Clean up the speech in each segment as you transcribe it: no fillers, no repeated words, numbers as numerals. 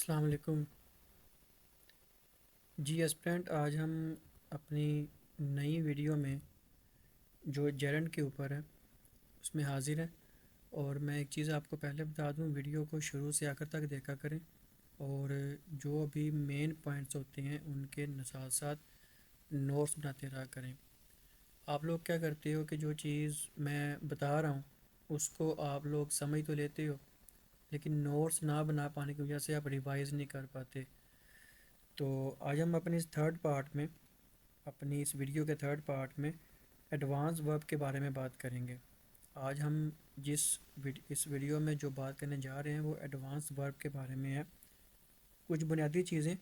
अस्सलाम वालेकुम जी एस्पिरेंट। आज हम अपनी नई वीडियो में जो जेरेंट के ऊपर है उसमें हाजिर है। और मैं एक चीज़ आपको पहले बता दूं, वीडियो को शुरू से आखिर तक देखा करें और जो अभी मेन पॉइंट्स होते हैं उनके साथ साथ नोट्स बनाते रहा करें। आप लोग क्या करते हो कि जो चीज़ मैं बता रहा हूँ उसको आप लोग समझ तो लेते हो, लेकिन नोट्स ना बना पाने की वजह से आप रिवाइज़ नहीं कर पाते। तो आज हम अपने इस थर्ड पार्ट में, अपनी इस वीडियो के थर्ड पार्ट में एडवांस वर्ब के बारे में बात करेंगे। आज हम जिस इस वीडियो में जो बात करने जा रहे हैं वो एडवांस वर्ब के बारे में है। कुछ बुनियादी चीज़ें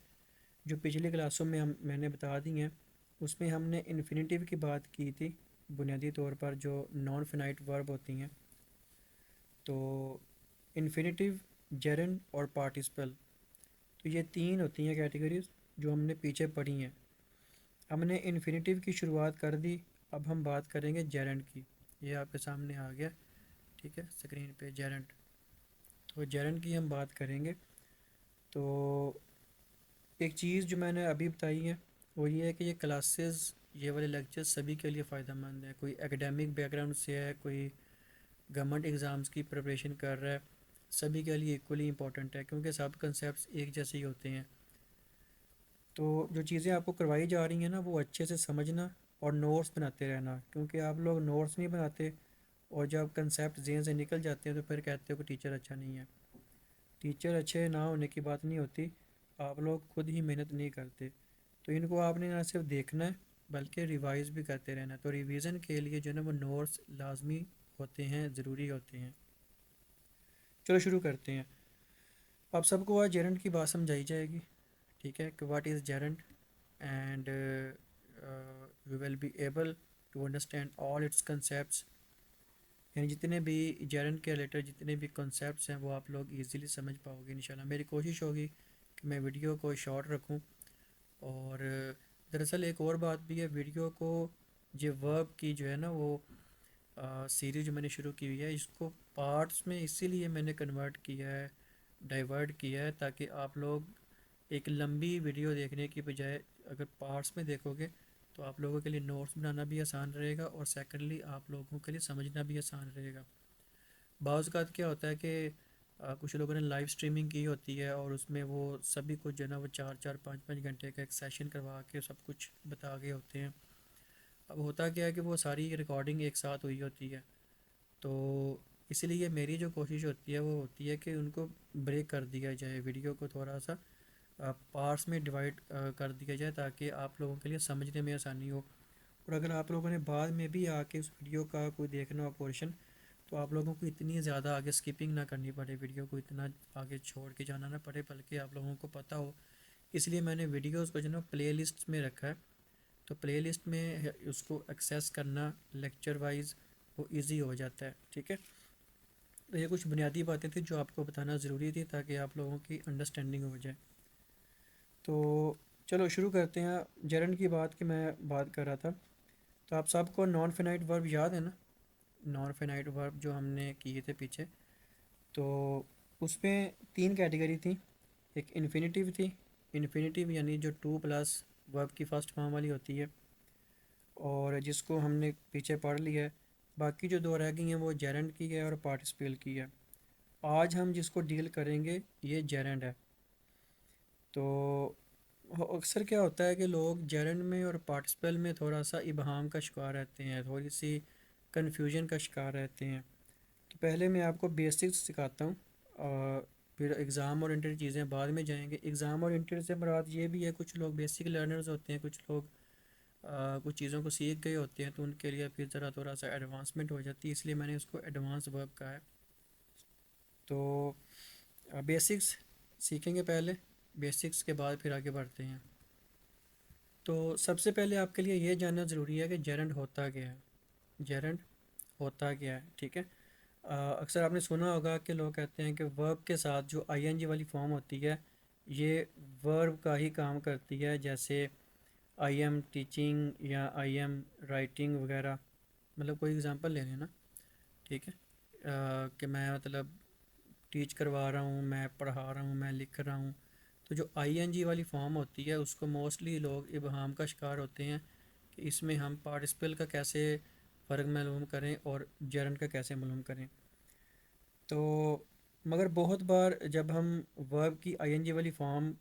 जो पिछली क्लासों में मैंने बता दी हैं, उसमें हमने इन्फिनेटिव की बात की थी। बुनियादी तौर पर जो नॉन फिनाइट वर्ब होती हैं, तो इन्फिनेटिव, जेरेंड और पार्टिसिपल, तो ये तीन होती हैं कैटेगरीज जो हमने पीछे पढ़ी हैं। हमने इन्फिनेटिव की शुरुआत कर दी, अब हम बात करेंगे जेरेंट की। ये आपके सामने आ गया, ठीक है, स्क्रीन पे जेरेंट। तो जेरेंट की हम बात करेंगे। तो एक चीज़ जो मैंने अभी बताई है वो ये है कि ये क्लासेस, ये वाले लेक्चर्स सभी के लिए फ़ायदेमंद है। कोई एकेडमिक बैकग्राउंड से है, कोई गवर्नमेंट एग्ज़ाम्स की प्रिपरेशन कर रहा है, सभी के लिए इक्वली इंपॉर्टेंट है क्योंकि सब कंसेप्ट एक जैसे ही होते हैं। तो जो चीज़ें आपको करवाई जा रही हैं ना वो अच्छे से समझना और नोट्स बनाते रहना, क्योंकि आप लोग नोट्स नहीं बनाते और जब कंसेप्ट जेहन से निकल जाते हैं तो फिर कहते हो कि टीचर अच्छा नहीं है। टीचर अच्छे ना होने की बात नहीं होती, आप लोग खुद ही मेहनत नहीं करते। तो इनको आपने ना सिर्फ देखना है बल्कि रिवाइज भी करते रहना है। तो रिवीजन के लिए जो है ना वो नोट्स लाजमी होते हैं, ज़रूरी होते हैं। चलो शुरू करते हैं। आप सबको आज जेरेंट की बात समझाई जाएगी, ठीक है, कि what is gerund and we will be able to understand all its concepts. यानी जितने भी जेरेंट के रिलेटेड जितने भी कॉन्सेप्ट्स हैं वो आप लोग इजीली समझ पाओगे इंशाल्लाह। मेरी कोशिश होगी कि मैं वीडियो को शॉर्ट रखूं। और दरअसल एक और बात भी है, वीडियो को जो वर्ब की जो है ना वो सीरीज जो मैंने शुरू की हुई है इसको पार्ट्स में इसीलिए मैंने कन्वर्ट किया है, डाइवर्ट किया है, ताकि आप लोग एक लंबी वीडियो देखने की बजाय अगर पार्ट्स में देखोगे तो आप लोगों के लिए नोट्स बनाना भी आसान रहेगा और सेकंडली आप लोगों के लिए समझना भी आसान रहेगा। बाज़ अवत क्या होता है कि कुछ लोगों ने लाइव स्ट्रीमिंग की होती है और उसमें वो सभी कुछ जो है ना वो 4-4 5-5 घंटे का एक सेशन करवा के सब कुछ बता गए होते हैं। अब होता क्या है कि वो सारी रिकॉर्डिंग एक साथ हुई होती है, तो इसलिए मेरी जो कोशिश होती है वो होती है कि उनको ब्रेक कर दिया जाए, वीडियो को थोड़ा सा पार्ट्स में डिवाइड कर दिया जाए ताकि आप लोगों के लिए समझने में आसानी हो। और अगर आप लोगों ने बाद में भी आके उस वीडियो का कोई देखना हो पोर्शन, तो आप लोगों को इतनी ज़्यादा आगे स्किपिंग ना करनी पड़े, वीडियो को इतना आगे छोड़ के जाना ना पड़े, बल्कि आप लोगों को पता हो। इसलिए मैंने वीडियोस को जो ना प्ले लिस्ट में रखा है। तो प्ले लिस्ट में उसको एक्सेस करना लेक्चर वाइज वो इजी हो जाता है, ठीक है। तो ये कुछ बुनियादी बातें थी जो आपको बताना ज़रूरी थी ताकि आप लोगों की अंडरस्टैंडिंग हो जाए। तो चलो शुरू करते हैं। जेरंड की बात की मैं बात कर रहा था। तो आप सबको नॉन फिनाइट वर्ब याद है ना, नॉन फिनाइट वर्ब जो हमने किए थे पीछे। तो उसमें तीन कैटेगरी थी। एक इन्फिनेटिव थी, इन्फिनेटिव यानी जो टू प्लस वर्ब की फ़र्स्ट फॉर्म वाली होती है और जिसको हमने पीछे पढ़ लिया है। बाकी जो दो रह गई हैं वो जेरेंड की है और पार्टिसिपल की है। आज हम जिसको डील करेंगे ये जेरेंड है। तो अक्सर क्या होता है कि लोग जेरेंड में और पार्टिसिपल में थोड़ा सा इबहाम का शिकार रहते हैं, थोड़ी सी कन्फ्यूजन का शिकार रहते हैं। तो पहले मैं आपको बेसिक्स सिखाता हूँ, फिर एग्ज़ाम ओरिएंटेड चीज़ें बाद में जाएंगे। एग्ज़ाम ओरिएंटेड से मुराद ये भी है, कुछ लोग बेसिक लर्नर्स होते हैं, कुछ लोग कुछ चीज़ों को सीख गए होते हैं, तो उनके लिए फिर ज़रा थोड़ा सा एडवांसमेंट हो जाती है, इसलिए मैंने उसको एडवांस वर्ब कहा है। तो बेसिक्स सीखेंगे पहले, बेसिक्स के बाद फिर आगे बढ़ते हैं। तो सबसे पहले आपके लिए ये जानना ज़रूरी है कि जेरेंड होता क्या है। जेरेंड होता क्या है, ठीक है। अक्सर आपने सुना होगा कि लोग कहते हैं कि वर्ब के साथ जो आईएनजी वाली फॉर्म होती है ये वर्ब का ही काम करती है, जैसे आई एम टीचिंग या आई एम राइटिंग वगैरह। मतलब कोई एग्ज़ाम्पल ले लेना, ठीक है। कि मैं मतलब टीच करवा रहा हूँ, मैं पढ़ा रहा हूँ, मैं लिख रहा हूँ, तो जो आईएनजी वाली फॉर्म होती है उसको मोस्टली लोग इबहम का शिकार होते हैं कि इसमें हम पार्टिसिपल का कैसे फ़र्क मालूम करें और जेरेंड का कैसे मालूम करें। तो मगर बहुत बार जब हम वर्ब की आईएनजी वाली फॉर्म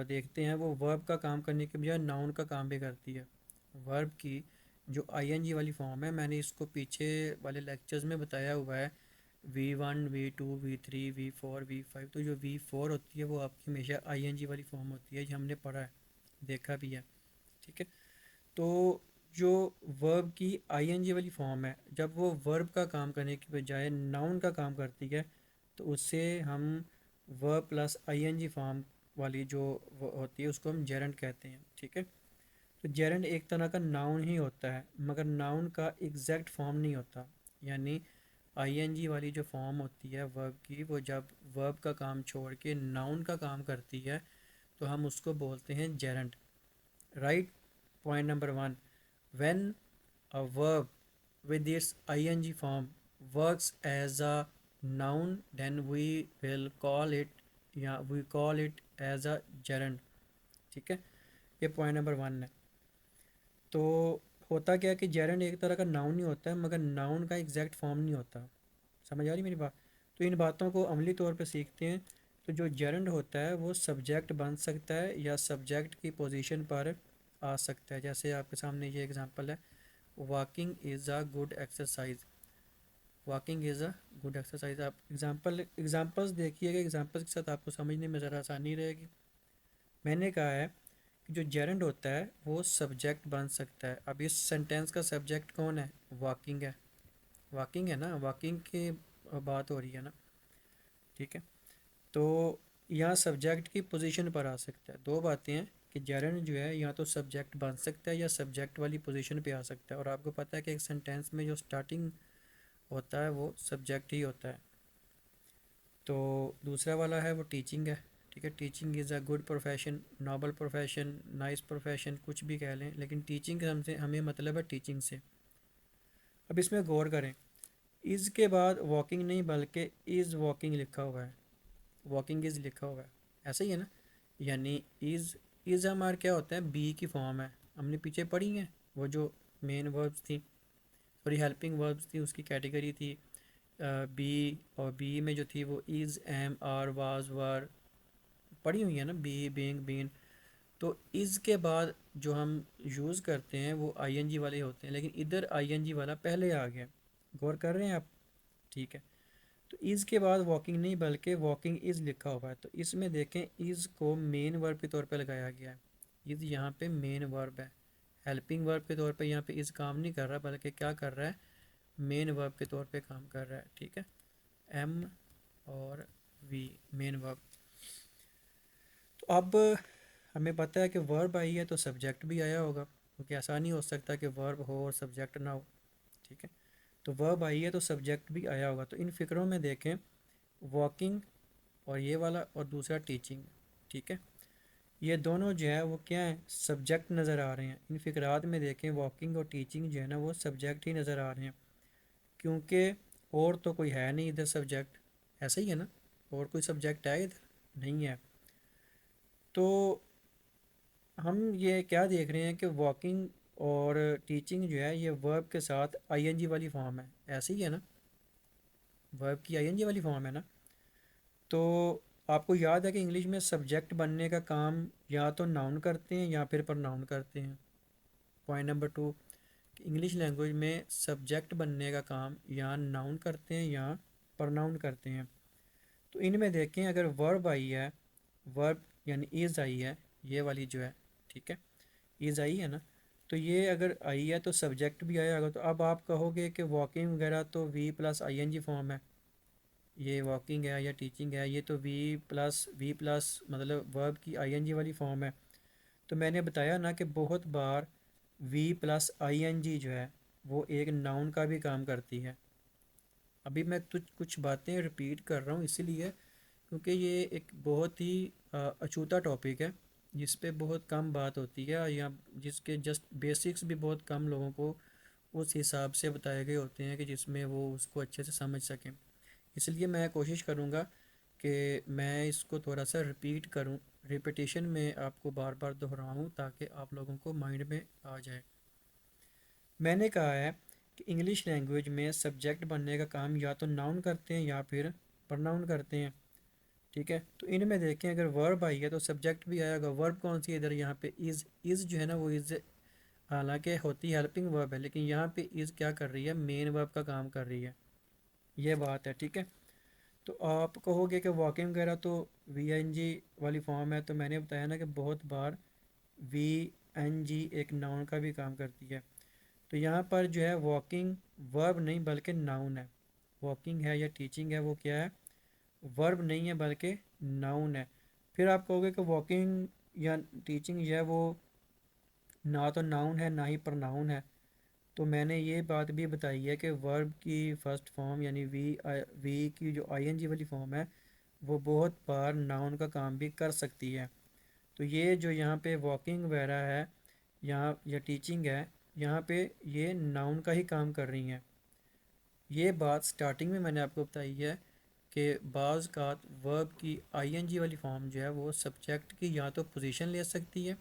देखते हैं, वो वर्ब का काम करने के बजाय नाउन का काम भी करती है। वर्ब की जो आईएनजी वाली फॉर्म है, मैंने इसको पीछे वाले लेक्चर्स में बताया हुआ है, V1 V2 V3 V4 V5। तो जो V4 होती है वो आपकी हमेशा आईएनजी वाली फॉर्म होती है, ये हमने पढ़ा है, देखा भी है। ठीक है। तो जो वर्ब की आईएनजी वाली फॉर्म है, जब वो वर्ब का काम करने की बजाय नाउन का काम करती है, तो उससे हम वर्ब प्लस आईएनजी फॉर्म वाली जो होती है उसको हम जेरेंड कहते हैं। ठीक है। तो जेरेंड एक तरह का नाउन ही होता है, मगर नाउन का एग्जैक्ट फॉर्म नहीं होता। यानी आईएनजी वाली जो फॉर्म होती है वर्ब की, वो जब वर्ब का काम छोड़ के नाउन का काम करती है तो हम उसको बोलते हैं gerund. Right. Point number one, when a verb with its ing form works as a noun, then we will call it, या we call it as a gerund। ठीक है। ये पॉइंट नंबर वन है। तो होता क्या है कि जेरेंड एक तरह का नाउन ही होता है, मगर नाउन का एग्जैक्ट फॉर्म नहीं होता। समझ आ रही मेरी बात? तो इन बातों को अमली तौर पे सीखते हैं। तो जो जेरेंड होता है वो सब्जेक्ट बन सकता है या सब्जेक्ट की पोजीशन पर आ सकता है। जैसे आपके सामने ये एग्जांपल है, walking is a good exercise. Walking is a good exercise. आप एग्जांपल्स देखिएगा, एग्जांपल्स के साथ आपको समझने में ज़रा आसानी रहेगी। मैंने कहा है कि जो जेरेंड होता है वो सब्जेक्ट बन सकता है। अब इस सेंटेंस का सब्जेक्ट कौन है? वॉकिंग है। वॉकिंग है ना, वॉकिंग की बात हो रही है ना। ठीक है। तो यहाँ सब्जेक्ट की पोजीशन पर आ सकता है। दो बातें हैं कि जेरेंड जो है या तो सब्जेक्ट बन सकता है या सब्जेक्ट वाली पोजीशन पे आ सकता है। और आपको पता है कि एक सेंटेंस में जो स्टार्टिंग होता है वो सब्जेक्ट ही होता है। तो दूसरा वाला है वो टीचिंग है। ठीक है। Teaching is a good profession, noble profession, nice profession, कुछ भी कह लें, लेकिन टीचिंग हमसे हमें मतलब है टीचिंग से। अब इसमें गौर करें, इज़ के बाद वॉकिंग नहीं बल्कि इज़ वॉकिंग लिखा हुआ है, वॉकिंग इज़ लिखा हुआ है। ऐसा ही है ना। यानी इज़ हमारा क्या होता है? बी की फॉर्म है। हमने पीछे पढ़ी है वो जो मेन वर्ब्स थी, सॉरी हेल्पिंग वर्ब्स थी, उसकी कैटेगरी थी बी। और बी में जो थी वो is am are was were पढ़ी हुई है ना, बी बीइंग बीन। तो इज़ के बाद जो हम यूज़ करते हैं वो आईएनजी वाले होते हैं, लेकिन इधर आईएनजी वाला पहले आ गया। गौर कर रहे हैं आप? ठीक है। तो इज़ के बाद वॉकिंग नहीं बल्कि वॉकिंग इज़ लिखा हुआ है। तो इसमें देखें इज़ को मेन वर्ब के तौर पे लगाया गया है। इज़ यहाँ पे मेन वर्ब है। हेल्पिंग वर्ब के तौर पे यहाँ पे इज़ काम नहीं कर रहा, बल्कि क्या कर रहा है? मेन वर्ब के तौर पे काम कर रहा है। ठीक है। एम और वी, मेन वर्ब। तो अब हमें पता है कि वर्ब आई है तो सब्जेक्ट भी आया होगा, क्योंकि ऐसा नहीं हो सकता कि वर्ब हो और सब्जेक्ट ना हो। ठीक है। तो वर्ब आई है तो सब्जेक्ट भी आया होगा। तो इन फ़िक्रों में देखें, वॉकिंग और ये वाला और दूसरा टीचिंग। ठीक है। ये दोनों जो है वो क्या है? सब्जेक्ट नज़र आ रहे हैं। इन फ़िक्रात में देखें, वॉकिंग और टीचिंग जो है ना वो सब्जेक्ट ही नज़र आ रहे हैं, क्योंकि और तो कोई है नहीं इधर सब्जेक्ट। ऐसा ही है ना, और कोई सब्जेक्ट है इधर? नहीं है। तो हम ये क्या देख रहे हैं कि वॉकिंग और टीचिंग जो है ये वर्ब के साथ आईएनजी वाली फॉर्म है। ऐसे ही है ना, वर्ब की आईएनजी वाली फॉर्म है ना। तो आपको याद है कि इंग्लिश में सब्जेक्ट बनने का काम या तो नाउन करते हैं या फिर प्रनाउन करते हैं। Point number two, English language में सब्जेक्ट बनने का काम या नाउन करते हैं या प्रनाउन करते हैं। तो इनमें देखें, अगर वर्ब आई है, वर्ब यानी इज़ आई है, ये वाली जो है, ठीक है, इज़ आई है ना, तो ये अगर आई है तो सब्जेक्ट भी आया होगा। तो अब आप कहोगे कि वॉकिंग वगैरह तो V plus I N G form है, ये वॉकिंग है या टीचिंग है, ये तो वी प्लस मतलब वर्ब की आई एन जी वाली फॉर्म है। तो मैंने बताया ना कि बहुत बार V plus I N G जो है वो एक नाउन का भी काम करती है। अभी मैं कुछ बातें रिपीट कर रहा हूँ इसीलिए क्योंकि ये एक बहुत ही अछूता टॉपिक है, जिस पे बहुत कम बात होती है, या जिसके जस्ट बेसिक्स भी बहुत कम लोगों को उस हिसाब से बताए गए होते हैं कि जिसमें वो उसको अच्छे से समझ सकें। इसलिए मैं कोशिश करूँगा कि मैं इसको थोड़ा सा रिपीट करूं, रिपीटिशन में आपको बार बार दोहराऊं ताकि आप लोगों को माइंड में आ जाए। मैंने कहा है कि इंग्लिश लैंग्वेज में सब्जेक्ट बनने का काम या तो नाउन करते हैं या फिर प्रनाउन करते हैं। ठीक है, तो इनमें देखें अगर वर्ब आई है तो सब्जेक्ट भी आएगा। वर्ब कौन सी है इधर, यहाँ पे इज़ जो है ना वो इज़ हालांकि होती हेल्पिंग वर्ब है, लेकिन यहाँ पे इज़ क्या कर रही है, मेन वर्ब का काम कर रही है। ये बात है, ठीक है। तो आप कहोगे कि वॉकिंग वगैरह तो वी एन जी वाली फॉर्म है, तो मैंने बताया ना कि बहुत बार वी एन जी एक नाउन का भी काम करती है। तो यहाँ पर जो है वॉकिंग वर्ब नहीं बल्कि नाउन है। वॉकिंग है या टीचिंग है वो क्या है, वर्ब नहीं है बल्कि नाउन है। फिर आप कहोगे कि वॉकिंग या टीचिंग जो है वो ना तो नाउन है ना ही प्रनाउन है। तो मैंने ये बात भी बताई है कि वर्ब की फर्स्ट फॉर्म यानी वी की जो आईएनजी वाली फॉर्म है वो बहुत बार नाउन का काम भी कर सकती है। तो ये जो यहाँ पे वॉकिंग वगैरह है यहाँ या टीचिंग है, यहाँ पे ये नाउन का ही काम कर रही हैं। ये बात स्टार्टिंग में मैंने आपको बताई है कि बाज़ का वर्ब की आईएनजी वाली फॉर्म जो है वो सब्जेक्ट की या तो पोजीशन ले सकती है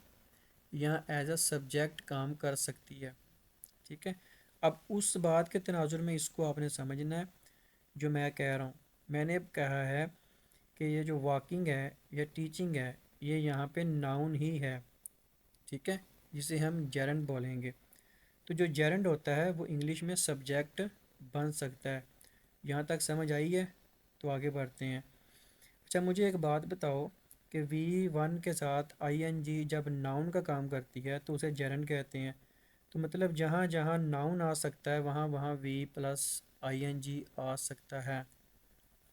या एज अ सब्जेक्ट काम कर सकती है। ठीक है, अब उस बात के तनाजुर में इसको आपने समझना है जो मैं कह रहा हूँ। मैंने कहा है कि ये जो वॉकिंग है या टीचिंग है ये यहाँ पे नाउन ही है, ठीक है, जिसे हम जेरंड बोलेंगे। तो जो जेरंड होता है वो इंग्लिश में सब्जेक्ट बन सकता है। यहाँ तक समझ आई है? तो आगे बढ़ते हैं। अच्छा, मुझे एक बात बताओ कि वी वन के साथ आई एन जी जब नाउन का काम करती है तो उसे जेरंड कहते हैं। तो मतलब जहाँ जहाँ नाउन आ सकता है वहाँ वहाँ V plus I N G आ सकता है।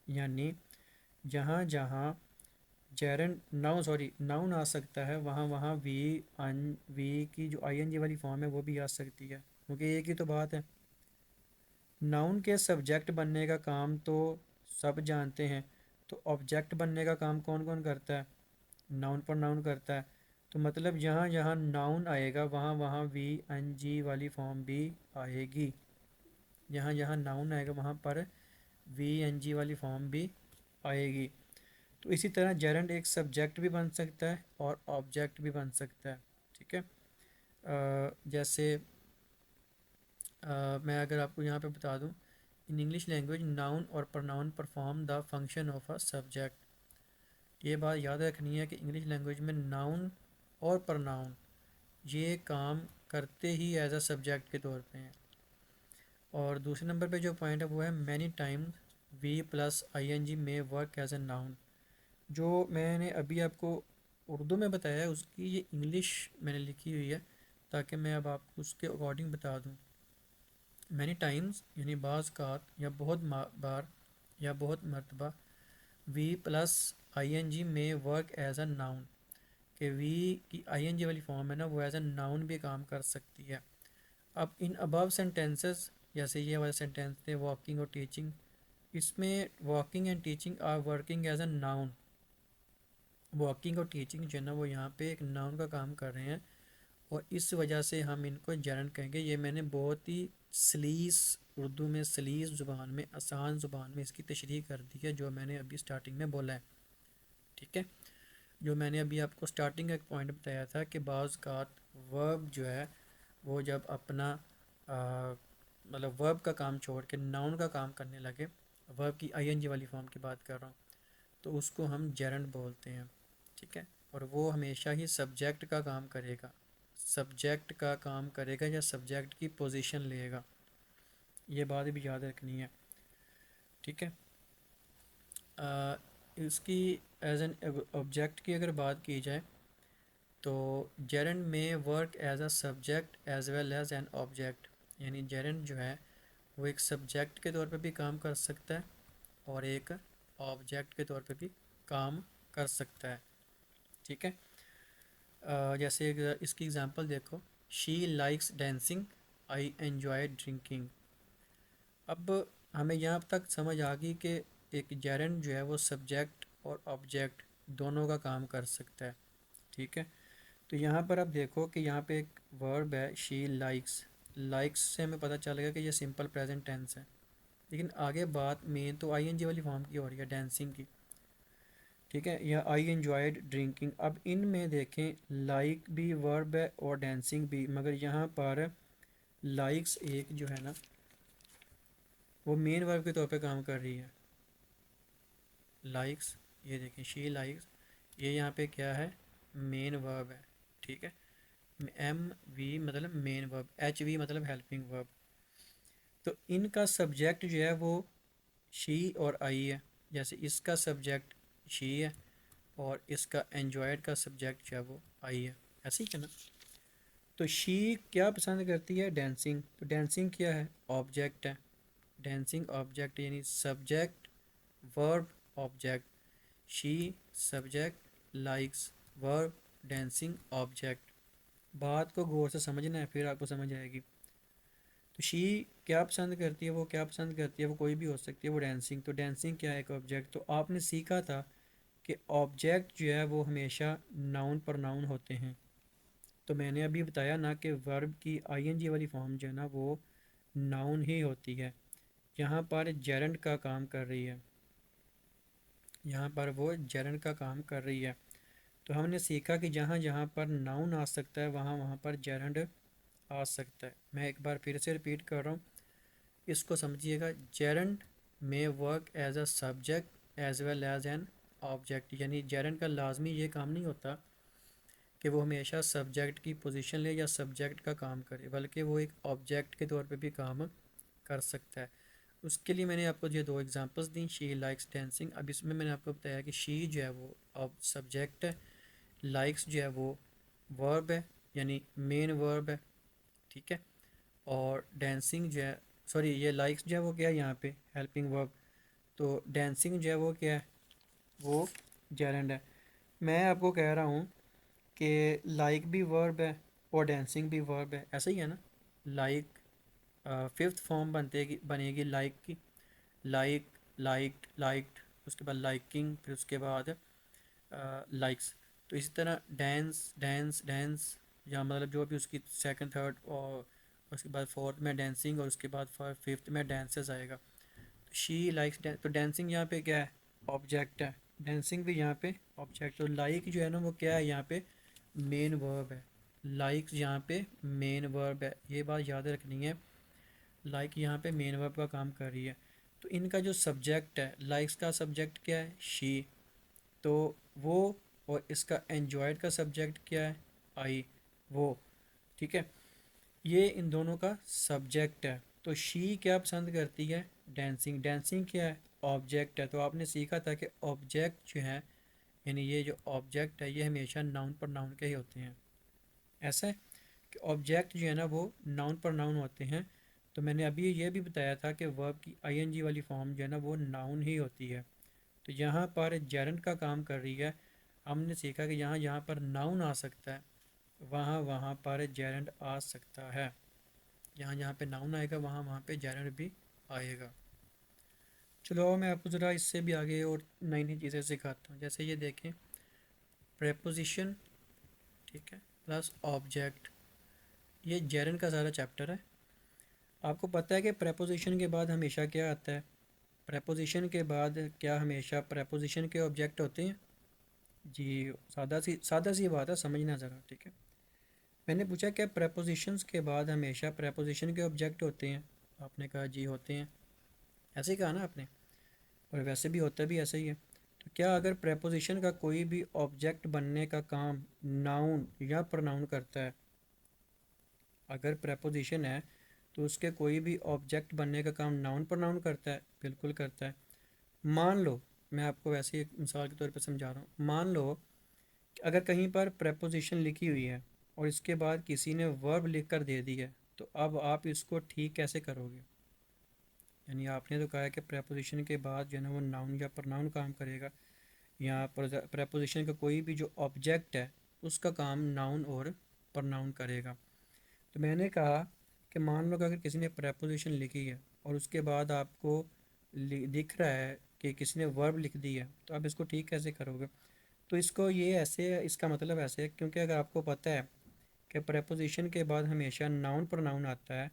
यानी जहाँ जहाँ जेरंड नाउन सॉरी नाउन आ सकता है वहाँ वहाँ वी की जो आई एन जी वाली फॉर्म है वो भी आ सकती है, क्योंकि एक ही तो बात है। नाउन के सब्जेक्ट बनने का काम तो सब जानते हैं, तो ऑब्जेक्ट बनने का काम कौन कौन करता है, नाउन पर नाउन करता है। तो मतलब जहाँ जहाँ नाउन आएगा वहाँ वहाँ वी एन जी वाली फॉर्म भी आएगी। जहाँ जहाँ नाउन आएगा वहाँ पर वी एन जी वाली फॉर्म भी आएगी। तो इसी तरह जेरंड एक सब्जेक्ट भी बन सकता है और ऑब्जेक्ट भी बन सकता है। ठीक है, जैसे मैं अगर आपको यहाँ पे बता दूँ, इन इंग्लिश लैंग्वेज नाउन और pronoun perform the function of a subject. ये बात याद रखनी है कि इंग्लिश लैंग्वेज में नाउन और प्रनाउन ये काम करते ही एज अ सब्जेक्ट के तौर पे हैं। और दूसरे नंबर पे जो पॉइंट है वो है many times V plus I N G में वर्क एज ए नाउन। जो मैंने अभी आपको उर्दू में बताया है उसकी ये इंग्लिश मैंने लिखी हुई है ताकि मैं अब आपको उसके अकॉर्डिंग बता दूँ। मैनी टाइम्स यानी बाज़ कात या बहुत बार या बहुत मरतबा V plus I N G में वर्क एज अ नाउन, कि वी की आई एन जी वाली फॉर्म है ना वो एज अ नाउन भी काम कर सकती है। अब इन अबव सेंटेंसेस जैसे ये वाले सेंटेंस थे वॉकिंग और टीचिंग, इसमें walking and teaching are working as a noun. Walking और टीचिंग जो है ना वो यहाँ पे एक नाउन का काम कर रहे हैं और इस वजह से हम इनको जेरंड कहेंगे। ये मैंने बहुत ही सलीस उर्दू में सलीस ज़ुबान में आसान ज़ुबान में इसकी तशरीह कर दी है जो मैंने अभी स्टार्टिंग में बोला है। ठीक है, जो मैंने अभी आपको स्टार्टिंग का एक पॉइंट बताया था कि बाज़ का वर्ब जो है वो जब अपना मतलब वर्ब का काम छोड़ के नाउन का काम करने लगे, वर्ब की आईएनजी वाली फॉर्म की बात कर रहा हूँ, तो उसको हम जेरंड बोलते हैं। ठीक है, और वो हमेशा ही सब्जेक्ट का काम करेगा, सब्जेक्ट का काम करेगा या सब्जेक्ट की पोजीशन लेगा। ये बात भी याद रखनी है। ठीक है, इसकी एज एन ऑब्जेक्ट की अगर बात की जाए तो जेरंड में work as a subject as well as an object. यानी जेरंड जो है वो एक सब्जेक्ट के तौर पे भी काम कर सकता है और एक ऑब्जेक्ट के तौर पे भी काम कर सकता है। ठीक है, जैसे इसकी एग्ज़ाम्पल देखो, she likes dancing, I enjoy drinking. अब हमें यहाँ तक समझ आ गई कि एक जेरंड जो है वो सब्जेक्ट और ऑब्जेक्ट दोनों का काम कर सकता है। ठीक है, तो यहाँ पर आप देखो कि यहाँ पे एक वर्ब है शी लाइक्स। लाइक्स से हमें पता चलेगा कि ये सिंपल प्रेजेंट टेंस है, लेकिन आगे बात मेन तो आईएनजी वाली फॉर्म की हो रही है डांसिंग की। ठीक है, या आई एंजॉयड ड्रिंकिंग। अब इनमें देखें लाइक भी वर्ब है और डांसिंग भी, मगर यहाँ पर लाइक्स एक जो है ना वो मेन वर्ब के तौर पे काम कर रही है। लाइक्स, ये देखें शी लाइक्स, ये यहाँ पे क्या है, मेन वर्ब है। ठीक है, एम वी मतलब मेन वर्ब, एच वी मतलब हेल्पिंग वर्ब। तो इनका सब्जेक्ट जो है वो शी और आई है। जैसे इसका सब्जेक्ट शी है और इसका एंजॉयड का सब्जेक्ट जो है वो आई है, ऐसे ही है ना। तो शी क्या पसंद करती है, डांसिंग। तो डांसिंग क्या है, ऑब्जेक्ट है। डांसिंग ऑब्जेक्ट यानी subject verb object. She subject, likes verb, dancing object. बात को गौर से समझना है, फिर आपको समझ आएगी। तो शी क्या पसंद करती है, वो क्या पसंद करती है, वो कोई भी हो सकती है, वो डांसिंग। तो डांसिंग क्या है, एक ऑब्जेक्ट। तो आपने सीखा था कि ऑब्जेक्ट जो है वो हमेशा नाउन पर नाउन होते हैं। तो मैंने अभी बताया ना कि वर्ब की आईएनजी वाली फॉर्म जो है ना वो नाउन ही होती है। यहाँ पर जेरंड का काम कर रही है, यहाँ पर वो जेरंड का काम कर रही है। तो हमने सीखा कि जहाँ जहाँ पर नाउन आ सकता है वहाँ वहाँ पर जेरंड आ सकता है। मैं एक बार फिर से रिपीट कर रहा हूँ, इसको समझिएगा। जेरंड में work as a subject as well as an object. यानी जेरंड का लाजमी ये काम नहीं होता कि वो हमेशा सब्जेक्ट की पोजीशन ले या सब्जेक्ट का काम करे, बल्कि वो एक ऑब्जेक्ट के तौर पे भी काम कर सकता है। उसके लिए मैंने आपको ये दो examples the, she likes dancing. अब इसमें मैंने आपको बताया कि शी जो है वो अब सब्जेक्ट है, लाइक्स जो है वो वर्ब है यानी मेन वर्ब है। ठीक है, और डांसिंग जो है, सॉरी ये लाइक्स जो है वो क्या है यहाँ पे हेल्पिंग वर्ब। तो डांसिंग जो है वो क्या है, वो जेरेंड है। मैं आपको कह रहा हूँ कि लाइक भी वर्ब है और डांसिंग भी वर्ब है, ऐसा ही है ना। लाइक फिफ्थ फॉर्म बनेगी लाइक की, लाइक लाइक्ड लाइक्ड, उसके बाद लाइकिंग, फिर उसके बाद लाइक्स। तो इसी तरह डांस डांस डांस, या मतलब जो भी उसकी सेकंड थर्ड और उसके बाद फोर्थ में डांसिंग और उसके बाद फिफ्थ में डांसेस आएगा। शी लाइक्स, तो डांसिंग यहाँ पे क्या है, ऑब्जेक्ट है। डांसिंग भी यहाँ पे ऑब्जेक्ट। तो लाइक जो है ना वो क्या है यहाँ पे, मेन वर्ब है। लाइक्स यहाँ पे मेन वर्ब है, ये बात याद रखनी है। लाइक यहाँ पे मेन वर्ब का काम कर रही है। तो इनका जो सब्जेक्ट है, लाइक्स का सब्जेक्ट क्या है, शी। तो वो, और इसका एंजॉयड का सब्जेक्ट क्या है, आई, वो। ठीक है, ये इन दोनों का सब्जेक्ट है। तो शी क्या पसंद करती है, डांसिंग। डांसिंग क्या है, ऑब्जेक्ट है। तो आपने सीखा था कि ऑब्जेक्ट जो है, यानी ये जो ऑब्जेक्ट है ये हमेशा नाउन पर नाउन के ही होते हैं। ऐसा है कि ऑब्जेक्ट जो है ना वो नाउन पर नाउन होते हैं। तो मैंने अभी ये भी बताया था कि वर्ब की आईएनजी वाली फॉर्म जो है ना वो नाउन ही होती है। तो यहाँ पर जेरंड का काम कर रही है। हमने सीखा कि यहाँ यहाँ पर नाउन आ सकता है, वहाँ वहाँ पर जेरंड आ सकता है। यहाँ जहाँ पे नाउन आएगा वहाँ वहाँ पे जेरंड भी आएगा। चलो अब मैं आपको ज़रा इससे भी आगे और नई नई चीज़ें सिखाता हूँ। जैसे ये देखें, प्रेपोजिशन, ठीक है, प्लस ऑब्जेक्ट, ये जेरंड का सारा चैप्टर है। आपको पता है कि प्रेपोजिशन के बाद हमेशा क्या आता है, प्रेपोजिशन के बाद क्या हमेशा प्रेपोजिशन के ऑब्जेक्ट होते हैं। जी, सादा सी बात है, समझना ज़रा। ठीक है, मैंने पूछा क्या प्रेपोजिशंस के बाद हमेशा प्रेपोजिशन के ऑब्जेक्ट होते हैं। आपने कहा जी होते हैं, ऐसे ही कहा ना आपने, और वैसे भी होता भी ऐसा ही है। तो क्या अगर प्रेपोजिशन का कोई भी ऑब्जेक्ट बनने का काम नाउन या प्रोनाउन करता है, अगर प्रेपोजिशन है तो उसके कोई भी ऑब्जेक्ट बनने का काम नाउन प्रोनाउन करता है, बिल्कुल करता है। मान लो, मैं आपको वैसे एक मिसाल के तौर पर समझा रहा हूँ। मान लो कि अगर कहीं पर प्रेपोजिशन लिखी हुई है और इसके बाद किसी ने वर्ब लिख कर दे दी है, तो अब आप इसको ठीक कैसे करोगे। यानी आपने तो कहा है कि प्रेपोजिशन के बाद जो है ना वो नाउन या प्रोनाउन काम करेगा, या प्रेपोजिशन का कोई भी जो ऑब्जेक्ट है उसका काम नाउन और प्रोनाउन करेगा। तो मैंने कहा कि मान लो कि अगर किसी ने प्रेपोजिशन लिखी है और उसके बाद आपको दिख रहा है कि किसी ने वर्ब लिख दी है, तो आप इसको ठीक कैसे करोगे। तो इसको ये ऐसे है, इसका मतलब ऐसे है, क्योंकि अगर आपको पता है कि प्रेपोजिशन के बाद हमेशा नाउन प्रोनाउन आता है,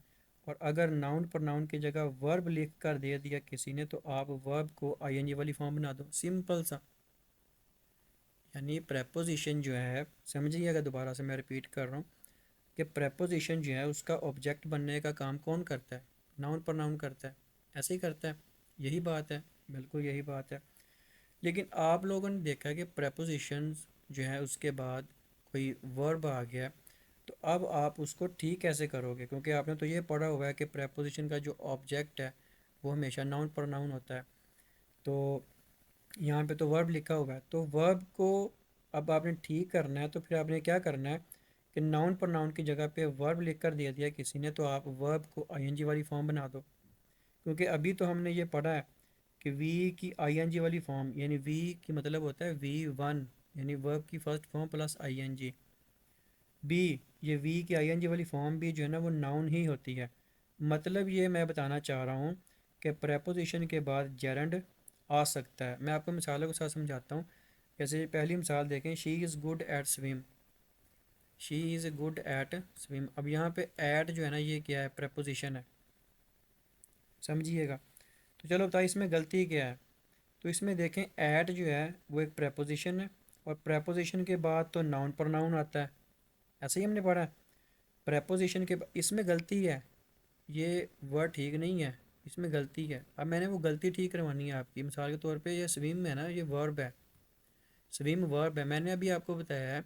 और अगर नाउन प्रोनाउन की जगह वर्ब लिख कर दे दिया किसी ने, तो आप वर्ब को आईएनजी वाली फॉर्म बना दो, सिंपल सा। यानी प्रेपोजिशन जो है, समझिएगा दोबारा से मैं रिपीट कर रहा हूँ कि प्रेपोजिशन जो है उसका ऑब्जेक्ट बनने का काम कौन करता है? नाउन प्रोनाउन करता है, ऐसे ही करता है। यही बात है, बिल्कुल यही बात है। लेकिन आप लोगों ने देखा है कि प्रेपोजिशंस जो है उसके बाद कोई वर्ब आ गया, तो अब आप उसको ठीक कैसे करोगे? क्योंकि आपने तो ये पढ़ा हुआ है कि प्रेपोजिशन का जो ऑब्जेक्ट है वो हमेशा नाउन प्रोनाउन होता है। तो यहाँ पे तो वर्ब लिखा हुआ है, तो वर्ब को अब आपने ठीक करना है, तो फिर आपने क्या करना है कि नाउन प्रोनाउन की जगह पे वर्ब लिख कर दे दिया किसी ने, तो आप वर्ब को आईएनजी वाली फॉर्म बना दो। क्योंकि अभी तो हमने ये पढ़ा है कि वी की आईएनजी वाली फॉर्म, यानी वी की मतलब होता है वी1, यानी वर्ब की first form plus ING. B, ये वी की आईएनजी वाली फॉर्म भी जो है ना वो नाउन ही होती है। मतलब ये मैं बताना चाह रहा हूँ कि प्रेपोजिशन के बाद जेरंड आ सकता है। मैं आपको मिसालों के साथ समझाता हूँ। जैसे पहली मिसाल देखें, she is good at swim. She is good at swim. अब यहाँ पे एट जो है ना ये क्या है? प्रेपोजिशन है, समझिएगा। तो चलो बताइए इसमें गलती क्या है। तो इसमें देखें एट जो है वो एक प्रेपोजिशन है, और प्रेपोजिशन के बाद तो नाउन प्रोनाउन आता है, ऐसे ही हमने पढ़ा है। प्रेपोजिशन के इसमें गलती है, ये वर्ड ठीक नहीं है, इसमें गलती है। अब मैंने वो गलती ठीक करवानी है आपकी। मिसाल के तौर पे ये स्विम में ना, ये वर्ब है, स्विम वर्ब है। मैंने अभी आपको बताया है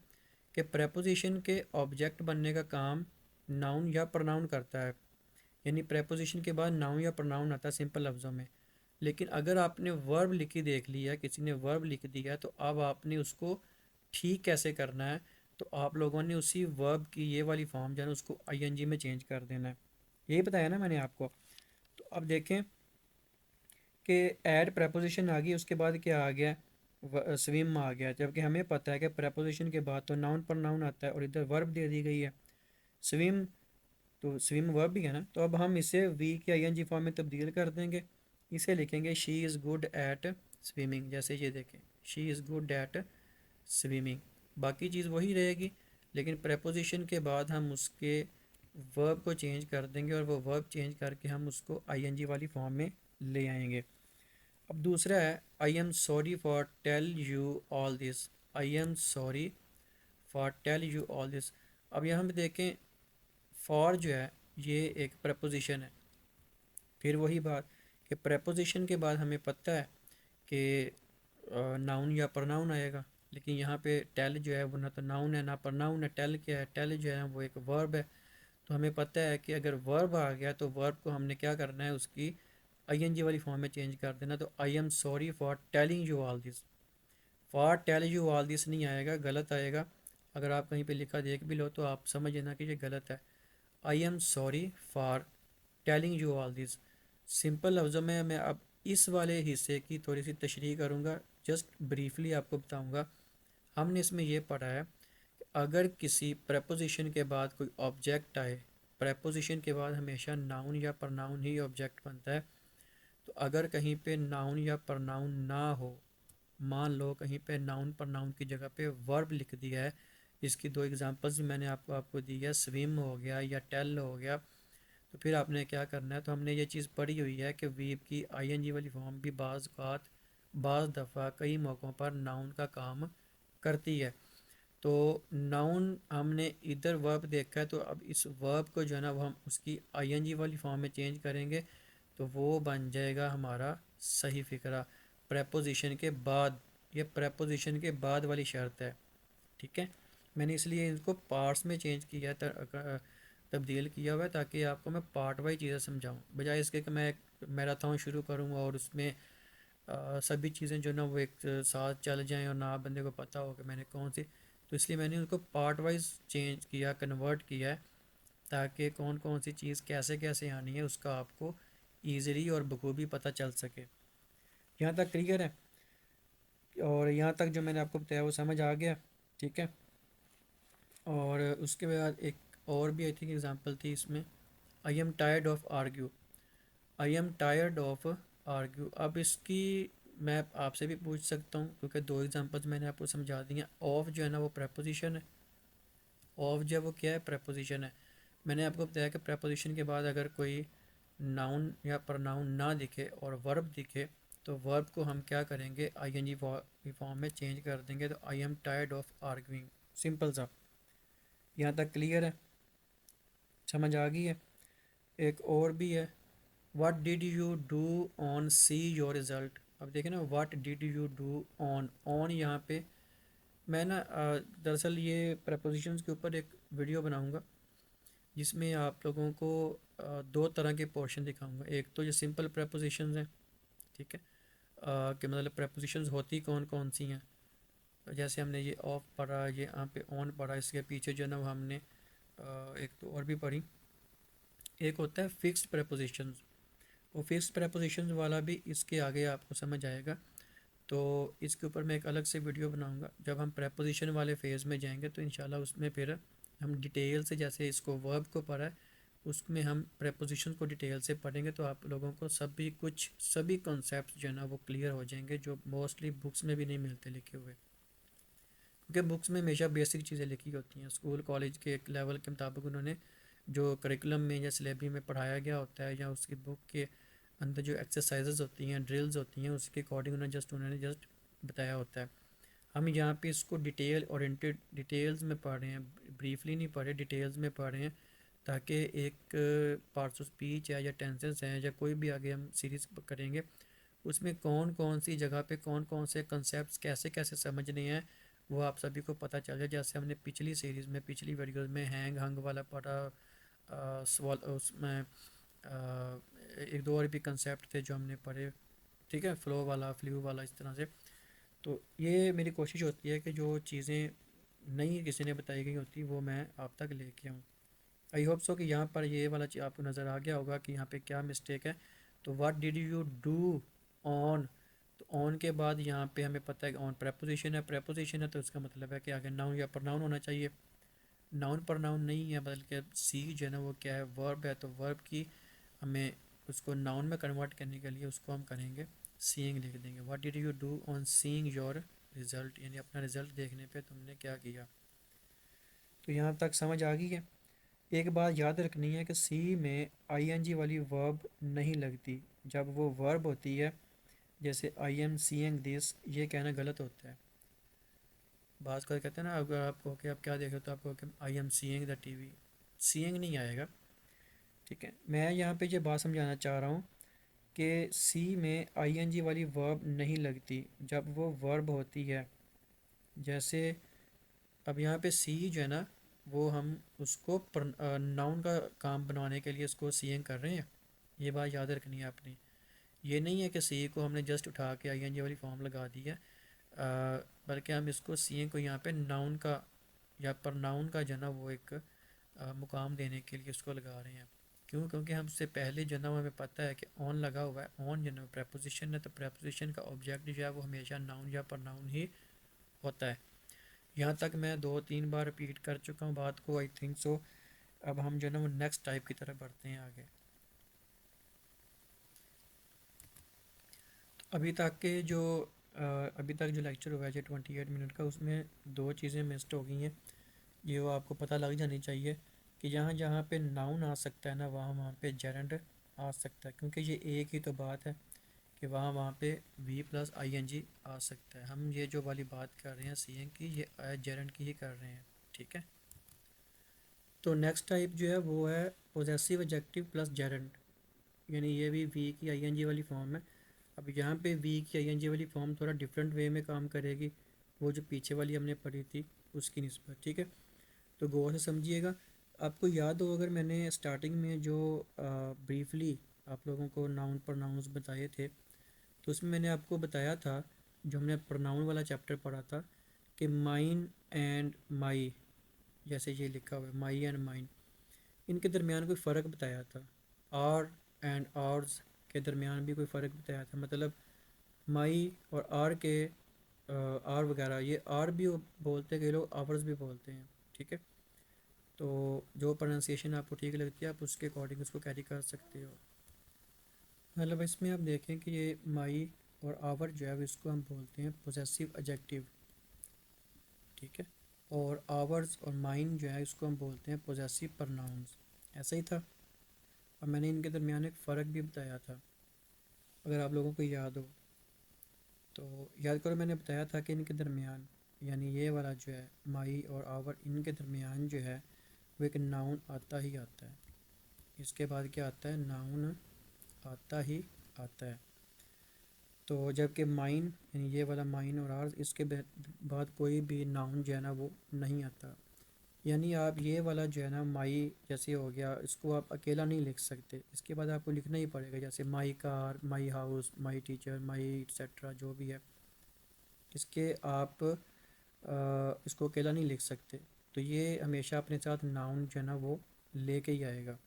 कि प्रेपोजिशन के ऑब्जेक्ट बनने का काम नाउन या प्रोनाउन करता है, यानी प्रेपोजिशन के बाद नाउन या प्रोनाउन आता है सिंपल लफ्ज़ों में। लेकिन अगर आपने वर्ब लिखी देख लिया, किसी ने वर्ब लिख दिया, तो अब आपने उसको ठीक कैसे करना है? तो आप लोगों ने उसी वर्ब की ये वाली फॉर्म जो है ना उसको आईएनजी में चेंज कर देना है। यही बताया ना मैंने आपको। तो अब देखें कि ऐड प्रेपोजिशन आ गई, उसके बाद क्या आ गया? स्विम आ गया। जबकि हमें पता है कि प्रेपोजिशन के बाद तो नाउन पर नाउन आता है, और इधर वर्ब दे दी गई है स्विम, तो स्विम वर्ब भी है ना। तो अब हम इसे वी के आईएनजी फॉर्म में तब्दील कर देंगे। इसे लिखेंगे she is good at swimming. जैसे ये देखें, she is good at swimming. बाकी चीज़ वही रहेगी, लेकिन प्रेपोजिशन के बाद हम उसके वर्ब को चेंज कर देंगे, और वो वर्ब चेंज करके हम उसको आईएनजी वाली फॉर्म में ले आएंगे। अब दूसरा है, I am sorry for tell you all this. I am sorry for tell you all this. अब यहाँ पे देखें, फॉर जो है ये एक प्रपोजिशन है। फिर वही बात कि प्रपोजिशन के बाद हमें पता है कि नाउन या प्रनाउन आएगा, लेकिन यहाँ पे टेल जो है वो ना तो नाउन है ना प्रनाउन है। टेल क्या है? टेल जो है वो एक वर्ब है। तो हमें पता है कि अगर वर्ब आ गया तो वर्ब को हमने क्या करना है? उसकी आईएनजी वाली फॉर्म में चेंज कर देना। तो I am sorry for telling you all this. For tell you all this नहीं आएगा, गलत आएगा। अगर आप कहीं पे लिखा देख भी लो तो आप समझ लेना कि ये गलत है। I am sorry for telling you all this. Simple लफ्ज़ों में मैं अब इस वाले हिस्से की थोड़ी सी तशरीह करूँगा, जस्ट ब्रीफली आपको बताऊँगा। हमने इसमें यह पढ़ा है कि अगर किसी प्रपोजिशन के बाद कोई ऑब्जेक्ट आए, प्रपोजिशन के बाद हमेशा नाउन या प्रनाउन ही ऑब्जेक्ट बनता है। तो अगर कहीं पे नाउन या प्रनाउन ना हो, मान लो कहीं पे नाउन प्रनाउन की जगह पे वर्ब लिख दिया है, इसकी दो एग्जांपल्स भी मैंने आपको दी है, स्विम हो गया या टेल हो गया। तो फिर आपने क्या करना है? तो हमने ये चीज़ पढ़ी हुई है कि वीब की आईएनजी वाली फॉर्म भी बाज़ दफ़ा कई मौक़ों पर नाउन का काम करती है। तो नाउन हमने इधर वर्ब देखा है, तो अब इस वर्ब को जो है ना वो हम उसकी आईएनजी वाली फॉर्म में चेंज करेंगे, तो वो बन जाएगा हमारा सही फ़िक्रा प्रेपोजिशन के बाद। ये प्रेपोजिशन के बाद वाली शर्त है, ठीक है। मैंने इसलिए इसको पार्ट्स में चेंज किया तब्दील किया हुआ है, ताकि आपको मैं पार्ट वाइज चीज़ें समझाऊँ, बजाय इसके कि मैं एक मैराथन शुरू करूँ और उसमें सभी चीज़ें जो ना वो एक साथ चल जाएं और ना बंदे को पता हो कि मैंने कौन सी। तो इसलिए मैंने उसको पार्ट वाइज चेंज किया, कन्वर्ट किया है, ताकि कौन कौन सी चीज़ कैसे कैसे आनी है उसका आपको ईज़िली और बखूबी पता चल सके। यहाँ तक क्लियर है? और यहाँ तक जो मैंने आपको बताया वो समझ आ गया, ठीक है। और उसके बाद एक और भी आई थिंक एग्जांपल थी इसमें, I am tired of argue. I am tired of argue. अब इसकी मैं आपसे भी पूछ सकता हूँ, क्योंकि दो एग्जांपल्स मैंने आपको समझा दी हैं। ऑफ जो है ना वो प्रेपोजिशन है, ऑफ जो है वो क्या है? प्रेपोजिशन है। मैंने आपको बताया कि प्रेपोजिशन के बाद अगर कोई नाउन या प्रनाउन ना दिखे और वर्ब दिखे, तो वर्ब को हम क्या करेंगे, आईएनजी फॉर्म में चेंज कर देंगे। तो I am tired of arguing, simple सा। यहाँ तक क्लियर है, समझ आ गई है। एक और भी है, what did you do on see your result. अब देखें ना, what did you do on यहाँ पे मैं ना दरअसल ये प्रपोजिशंस के ऊपर एक वीडियो बनाऊंगा जिसमें आप लोगों को दो तरह के पोर्शन दिखाऊंगा। एक तो ये सिंपल प्रपोजिशंस हैं, ठीक है, कि मतलब प्रपोजिशंस होती कौन कौन सी हैं। जैसे हमने ये ऑफ पढ़ा, ये यहाँ पे ऑन पढ़ा, इसके पीछे जो है ना हमने एक तो और भी पढ़ी। एक होता है फिक्स्ड प्रपोजिशंस, वो फिक्स्ड प्रपोजिशंस वाला भी इसके आगे आपको समझ आएगा। तो इसके ऊपर मैं एक अलग से वीडियो बनाऊंगा। जब हम प्रपोजिशन वाले फेज़ में जाएंगे तो इंशाल्लाह उसमें फिर हम डिटेल से, जैसे इसको वर्ब को पढ़ा है उसमें हम प्रपोजिशन को डिटेल से पढ़ेंगे, तो आप लोगों को सभी कॉन्सेप्ट जो है ना वो क्लियर हो जाएंगे, जो मोस्टली बुक्स में भी नहीं मिलते लिखे हुए। क्योंकि बुक्स में हमेशा बेसिक चीज़ें लिखी होती हैं, स्कूल कॉलेज के एक लेवल के मुताबिक उन्होंने जो करिकुलम में या सिलेबस में पढ़ाया गया होता है, या उसकी बुक के अंदर जो एक्सरसाइजेज होती हैं, ड्रिल्स होती हैं, उसके अकॉर्डिंग उन्होंने जस्ट बताया होता है। हम यहाँ पे इसको डिटेल ओरिएंटेड डिटेल्स में पढ़ रहे हैं, ब्रीफली नहीं पढ़ रहे, डिटेल्स में पढ़ रहे हैं, ताकि एक पार्ट्स ऑफ स्पीच है या टेंसेस हैं या कोई भी आगे हम सीरीज़ करेंगे उसमें कौन कौन सी जगह पे कौन कौन से कंसेप्ट कैसे कैसे समझने हैं वो आप सभी को पता चल जाए। जैसे हमने पिछली सीरीज़ में, पिछली वीडियोज़ में हैंग हंग वाला पढ़ा, सवाल उसमें एक दो और भी कंसेप्ट थे जो हमने पढ़े, ठीक है, फ्लो वाला, फ्लू वाला, इस तरह से। तो ये मेरी कोशिश होती है कि जो चीज़ें नई किसी ने बताई गई होती वो मैं आप तक लेके आऊँ। आई होप सो कि यहाँ पर ये वाला चीज़ आपको नज़र आ गया होगा कि यहाँ पे क्या मिस्टेक है। तो what did you do on, तो ऑन के बाद यहाँ पे हमें पता है कि ऑन प्रपोजिशन है, प्रपोजिशन है तो इसका मतलब है कि आगे नाउन या प्रनाउन होना चाहिए। नाउन प्रनाउन नहीं है, बल्कि सी जो है ना वो क्या है, वर्ब है। तो वर्ब की हमें उसको नाउन में कन्वर्ट करने के लिए उसको हम करेंगे सीइंग, लिख देंगे what did you do on seeing your result, यानी अपना रिज़ल्ट देखने पे तुमने क्या किया। तो यहाँ तक समझ आ गई है। एक बात याद रखनी है कि सी में आईएनजी वाली वर्ब नहीं लगती जब वो वर्ब होती है। जैसे आई एम सीइंग दिस, ये कहना गलत होता है। बात कर कहते हैं ना, अगर आप कहो कि आप क्या देख रहे हो तो आप कहो कि I am seeing the TV, seeing नहीं आएगा, ठीक है। मैं यहाँ पे ये बात समझाना चाह रहा हूँ कि सी में आईएनजी वाली वर्ब नहीं लगती जब वो वर्ब होती है। जैसे अब यहाँ पे सी जो है ना वो हम उसको नाउन का काम बनवाने के लिए उसको सीइंग कर रहे हैं, ये बात याद रखनी है आपने। ये नहीं है कि सी को हमने जस्ट उठा के आईएनजी वाली फॉर्म लगा दी है, बल्कि हम इसको सीइंग को यहाँ पे नाउन का या प्रनाउन का जो है ना वो एक मुकाम देने के लिए उसको लगा रहे हैं। क्यों? क्योंकि हमसे पहले जो है ना हमें पता है कि ऑन लगा हुआ है, ऑन जो है ना प्रपोजिशन है, तो प्रपोजिशन का ऑब्जेक्ट जो है वो हमेशा नाउन या प्रनाउन ही होता है। यहाँ तक मैं दो तीन बार रिपीट कर चुका हूँ बात को, आई थिंक सो। अब हम जो है ना वो नेक्स्ट टाइप की तरफ बढ़ते हैं आगे। अभी तक के जो अभी तक जो लेक्चर हुआ है जो 28 मिनट का, उसमें दो चीज़ें मिस्ड हो गई हैं। ये वो आपको पता लग जानी चाहिए कि जहाँ जहाँ पे नाउन आ सकता है ना वहाँ वहाँ पे जेरेंड आ सकता है, क्योंकि ये एक ही तो बात है कि वहाँ वहाँ पे V plus I N G आ सकता है। हम ये जो वाली बात कर रहे हैं सीइंग की, ये जेरेंड की ही कर रहे हैं, ठीक है। तो नेक्स्ट टाइप जो है वो है पोजेसिव एडजेक्टिव प्लस जेरेंड, यानी ये भी वी की आई एन जी वाली फॉर्म है। अब यहाँ पे वी की आई एन जी वाली फॉर्म थोड़ा डिफरेंट वे में काम करेगी, वो जो पीछे वाली हमने पढ़ी थी उसकी निस्बत, ठीक है। तो गौर से समझिएगा। आपको याद हो अगर मैंने स्टार्टिंग में जो ब्रीफली आप लोगों को नाउन प्रोनाउंस बताए थे, तो उसमें मैंने आपको बताया था, जो हमने प्रोनाउन वाला चैप्टर पढ़ा था, कि माइन एंड माई, जैसे ये लिखा हुआ है माई एंड माइन, इनके दरमियान कोई फ़र्क बताया था। आर एंड आर्स के दरमियान भी कोई फ़र्क बताया था। मतलब माई और आर के आर वगैरह, ये आर भी बोलते हैं, कई लोग आवर्स भी बोलते हैं, ठीक है। तो जो प्रोनाउंसिएशन आपको ठीक लगती है आप उसके अकॉर्डिंग उसको कैरी कर सकते हो। मतलब इसमें आप देखें कि ये माई और आवर जो है इसको हम बोलते हैं पोजेसिव एडजेक्टिव, ठीक है। और आवर्स और माइन जो है इसको हम बोलते हैं पोजेसिव प्रोनाउंस। ऐसा ही था। और मैंने इनके दरमियान एक फ़र्क भी बताया था, अगर आप लोगों को याद हो। तो याद करो मैंने बताया था कि इनके दरमियान, यानी ये वाला जो है माई और आवर, इनके दरमियान जो है वो एक नाउन आता ही आता है। इसके बाद क्या आता है, नाउन आता ही आता है। तो जबकि माइन, यानी ये वाला माइन और आर्स, इसके बाद कोई भी नाउन जो है ना वो नहीं आता। यानी आप ये वाला जो है ना माई जैसे हो गया, इसको आप अकेला नहीं लिख सकते, इसके बाद आपको लिखना ही पड़ेगा। जैसे my car, my house, my teacher, my etcetera जो भी है, इसके आप इसको अकेला नहीं लिख सकते। तो ये हमेशा अपने साथ नाउन जो है ना वो लेके ही आएगा।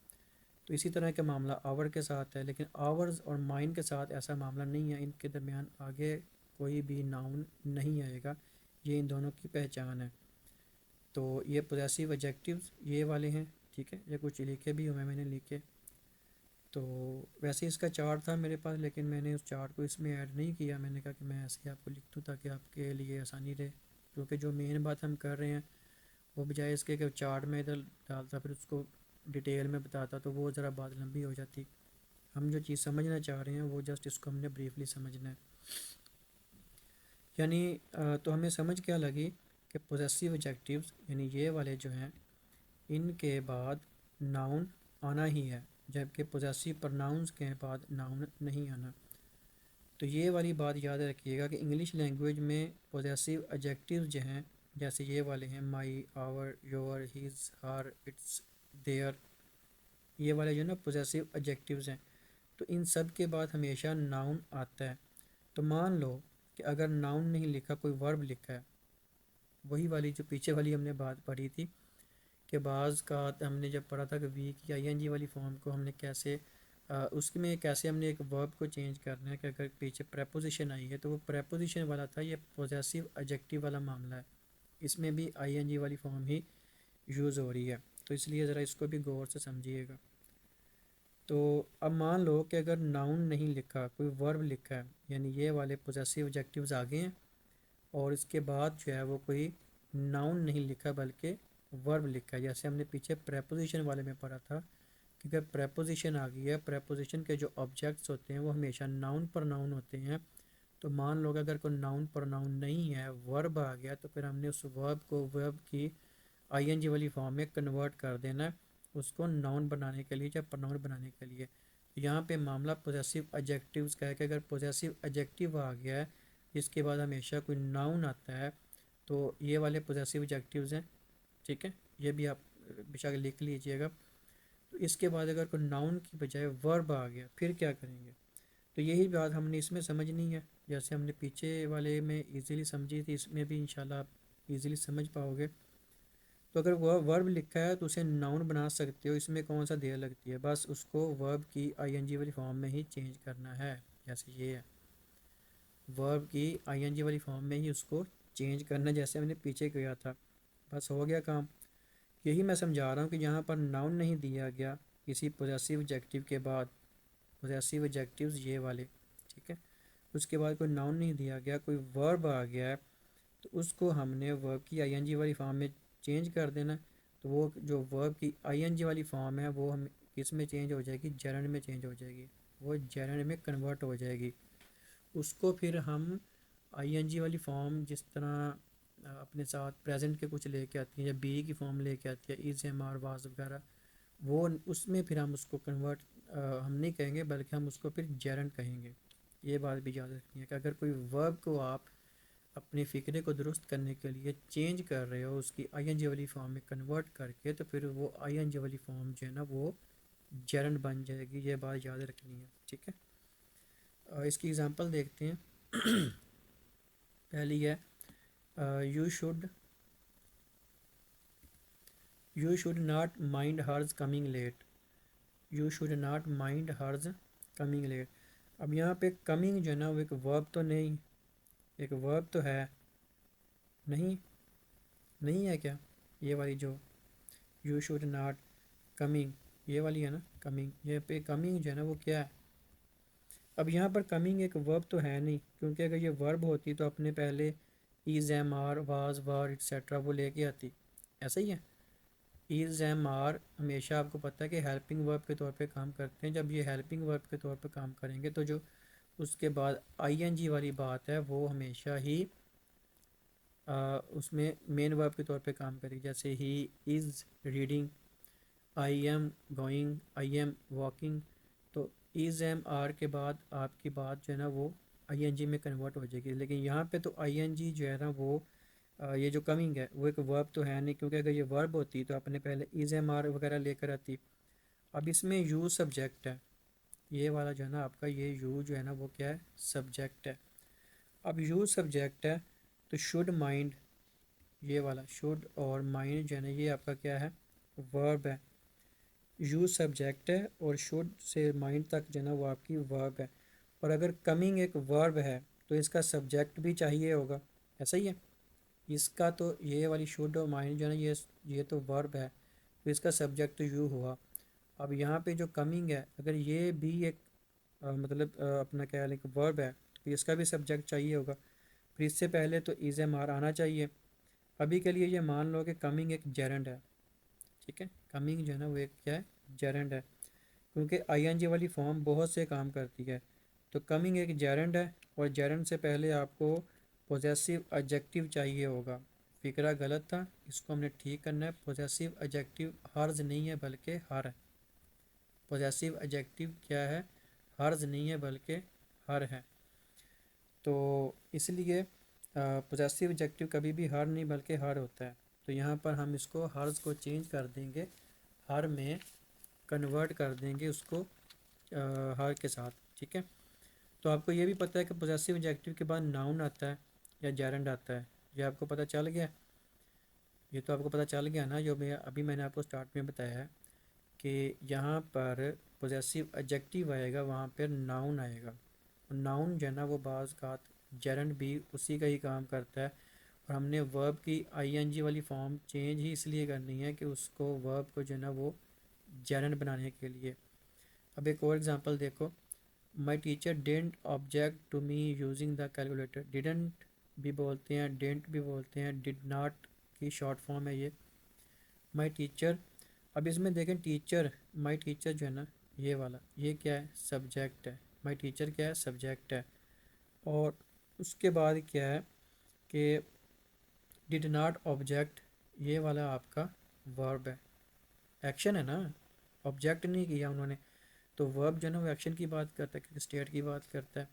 तो इसी तरह का मामला आवर के साथ है, लेकिन आवर्स और माइन के साथ ऐसा मामला नहीं है। इनके दरमियान आगे कोई भी नाउन नहीं आएगा, ये इन दोनों की पहचान है। तो ये पोजेसिव एडजेक्टिव्स ये वाले हैं, ठीक है। ये कुछ लिखे भी हुए मैंने लिखे। तो वैसे इसका चार्ट था मेरे पास, लेकिन मैंने उस चार्ट को इसमें ऐड नहीं किया। मैंने कहा कि मैं ऐसे ही आपको लिख दूँ ताकि आपके लिए आसानी रहे, क्योंकि जो मेन बात हम कर रहे हैं वो बजाय इसके कि चार्ट में इधर डालता फिर उसको डिटेल में बताता तो वो ज़रा बात लंबी हो जाती। हम जो चीज़ समझना चाह रहे हैं वो जस्ट इसको हमने ब्रीफली समझना है। यानी तो हमें समझ क्या लगी कि पोजेसिव एडजेक्टिव्स यानी ये वाले जो हैं इनके बाद नाउन आना ही है, जबकि पोजेसिव प्रोनाउंस के बाद नाउन नहीं आना। तो ये वाली बात याद रखिएगा कि इंग्लिश लैंग्वेज में पोजेसिव एडजेक्टिव्स जो हैं, जैसे ये वाले हैं my, our, your, his, her, its, their, ये वाले जो ना पोजेसिव एडजेक्टिव्स हैं, तो इन सब के बाद हमेशा नाउन आता है। तो मान लो कि अगर नाउन नहीं लिखा, कोई वर्ब लिखा है, वही वाली जो पीछे वाली हमने बात पढ़ी थी कि बाज़ का हमने जब पढ़ा था कि वी की आईएनजी वाली फॉर्म को हमने कैसे उसमें कैसे हमने एक वर्ब को चेंज करना है कि अगर पीछे प्रेपोजिशन आई है तो वो प्रेपोजिशन वाला था। ये पोजेसिव एडजेक्टिव वाला मामला है, इसमें भी आईएनजी वाली फॉर्म ही यूज़ हो रही है। तो इसलिए ज़रा इसको भी गौर से समझिएगा। तो अब मान लो कि अगर नाउन नहीं लिखा, कोई वर्ब लिखा है, यानी ये वाले पोजेसिव एडजेक्टिव्स आ गए हैं और इसके बाद जो है वो कोई नाउन नहीं लिखा बल्कि वर्ब लिखा है। जैसे हमने पीछे प्रेपोजिशन वाले में पढ़ा था कि अगर प्रेपोजिशन आ गई है, प्रेपोजिशन के जो ऑब्जेक्ट्स होते हैं वो हमेशा नाउन पर नाउन होते हैं। तो मान लो कि अगर कोई नाउन पर नाउन नहीं है, वर्ब आ गया, तो फिर हमने उस वर्ब को वर्ब की आईएनजी वाली फॉर्म में कन्वर्ट कर देना है, उसको नाउन बनाने के लिए या प्रोनाउन बनाने के लिए। यहाँ पे मामला पोजेसिव एडजेक्टिव्स का है कि अगर पोजेसिव एडजेक्टिव आ गया है जिसके बाद हमेशा कोई नाउन आता है, तो ये वाले पोजेसिव एडजेक्टिव्स हैं, ठीक है। ये भी आप बेशक लिख लीजिएगा। तो इसके बाद अगर कोई नाउन की बजाय वर्ब आ गया फिर क्या करेंगे, तो यही बात हमने इसमें समझनी है। जैसे हमने पीछे वाले में इजीली समझी थी, इसमें भी इंशाल्लाह आप इजीली समझ पाओगे। तो अगर वह वर्ब लिखा है तो उसे नाउन बना सकते हो, इसमें कौन सा देर लगती है, बस उसको वर्ब की आईएनजी वाली फॉर्म में ही चेंज करना है। जैसे ये है, वर्ब की आईएनजी वाली फॉर्म में ही उसको चेंज करना, जैसे हमने पीछे किया था, बस हो गया काम। यही मैं समझा रहा हूँ कि यहाँ पर नाउन नहीं दिया गया किसी पोजेसिव एडजेक्टिव के बाद, पोजेसिव एडजेक्टिव्स ये वाले, ठीक है, उसके बाद कोई नाउन नहीं दिया गया, कोई वर्ब आ गया है, तो उसको हमने वर्ब की आईएनजी वाली फॉर्म में चेंज कर देना। तो वो जो वर्ब की आईएनजी वाली फॉर्म है वो हम किस में चेंज हो जाएगी, जेरंड में चेंज हो जाएगी, वो जेरंड में कन्वर्ट हो जाएगी। उसको फिर हम आईएनजी वाली फॉर्म जिस तरह अपने साथ प्रेजेंट के कुछ लेके आती है या बी की फॉर्म लेके आती है, इज़, एम, आर, वाज वगैरह, वो उसमें फिर हम उसको कन्वर्ट हम नहीं कहेंगे बल्कि हम उसको फिर जेरंड कहेंगे। ये बात भी याद रखनी है कि अगर कोई वर्ब को आप अपने फ़िक्रे को दुरुस्त करने के लिए चेंज कर रहे हो उसकी आईएनजी वाली फॉर्म में कन्वर्ट करके, तो फिर वो आईएनजी वाली फॉर्म जो है ना वो जेरंड बन जाएगी। ये बात याद रखनी है, ठीक है। इसकी एग्ज़ाम्पल देखते हैं। पहली है you should not mind hers coming late. You should not mind hers coming late. अब यहाँ पे कमिंग जो है ना वो एक वर्ब तो नहीं, एक वर्ब तो है नहीं, नहीं है क्या, ये वाली जो यू शुड नॉट कमिंग, ये वाली है ना कमिंग, ये पे कमिंग जो है ना वो क्या है। अब यहाँ पर कमिंग एक वर्ब तो है नहीं, क्योंकि अगर ये वर्ब होती तो अपने पहले is, am, are, was, were, etcetera वो लेके आती। ऐसा ही है, इज़, एम, आर हमेशा आपको पता है कि हेल्पिंग वर्ब के तौर पे काम करते हैं। जब ये हेल्पिंग वर्ब के तौर पे काम करेंगे तो जो उसके बाद आईएनजी वाली बात है वो हमेशा ही उसमें मेन वर्ब के तौर पे काम करेगी। जैसे he is reading, I am going, I am walking, तो इज़ एम आर के बाद आपकी बात जो है ना वो आईएनजी में कन्वर्ट हो जाएगी। लेकिन यहाँ पे तो आईएनजी जो है ना वो ये जो कमिंग है वो एक वर्ब तो है नहीं, क्योंकि अगर ये वर्ब होती तो आपने पहले इज़ एम आर वगैरह लेकर आती। अब इसमें यू सब्जेक्ट है, ये वाला जो है ना आपका, ये यू जो है ना वो क्या है, सब्जेक्ट है। अब यू सब्जेक्ट है तो शुड माइंड, ये वाला शुड और माइंड जो है ना ये आपका क्या है, वर्ब है। यू सब्जेक्ट है और शुड से माइंड तक जो है ना वो आपकी वर्ब है। और अगर कमिंग एक वर्ब है तो इसका सब्जेक्ट भी चाहिए होगा, ऐसा ही है। इसका तो ये वाली शुड और माइंड जो है ना ये तो वर्ब है, तो इसका सब्जेक्ट तो यू हुआ। अब यहाँ पे जो कमिंग है अगर ये भी एक मतलब अपना क्या है, वर्ब है, तो इसका भी सब्जेक्ट चाहिए होगा। फिर इससे पहले तो इज़ एम आर आना चाहिए। अभी के लिए ये मान लो कि कमिंग एक जेरेंड है, ठीक है। कमिंग जो है ना वो एक क्या है, जेरेंड है, क्योंकि आईएनजी वाली फॉर्म बहुत से काम करती है। तो कमिंग एक जेरेंड है और जेरेंड से पहले आपको पोजेसिव एडजेक्टिव चाहिए होगा। फिक्रा गलत था, इसको हमने ठीक करना है। पोजेसिव एडजेक्टिव हर्ज नहीं है बल्कि हर है। पोजेसिव एडजेक्टिव क्या है, हर्ज नहीं है बल्कि हर है। तो इसलिए पोजेसिव एडजेक्टिव कभी भी हर नहीं बल्कि हर होता है। तो यहाँ पर हम इसको हर्ज को चेंज कर देंगे, हर में कन्वर्ट कर देंगे उसको हर के साथ, ठीक है। तो आपको ये भी पता है कि पोजेसिव एडजेक्टिव के बाद नाउन आता है या जेरेंड आता है, ये आपको पता चल गया। ये तो आपको पता चल गया ना, जो मैं अभी मैंने आपको स्टार्ट में बताया है कि यहाँ पर पोजेसिव एडजेक्टिव आएगा, वहाँ पर नाउन आएगा। और नाउन जो है ना वो बाज़ का जेरेंड भी उसी का ही काम करता है। और हमने वर्ब की आईएनजी वाली फॉर्म चेंज ही इसलिए करनी है कि उसको वर्ब को जो है ना वो जेरेंड बनाने के लिए। अब एक और एग्जांपल देखो, my teacher didn't object to me using the calculator. Didn't भी बोलते हैं, डेंट भी बोलते हैं, डिड नॉट की शॉर्ट फॉर्म है ये माई टीचर। अब इसमें देखें टीचर, माई टीचर जो है ना ये वाला, ये क्या है, सब्जेक्ट है। माई टीचर क्या है, सब्जेक्ट है। और उसके बाद क्या है कि डिड नॉट ऑब्जेक्ट, ये वाला आपका वर्ब है, एक्शन है ना, ऑब्जेक्ट नहीं किया उन्होंने। तो वर्ब जो है ना वो एक्शन की बात करता है, स्टेट की बात करता है।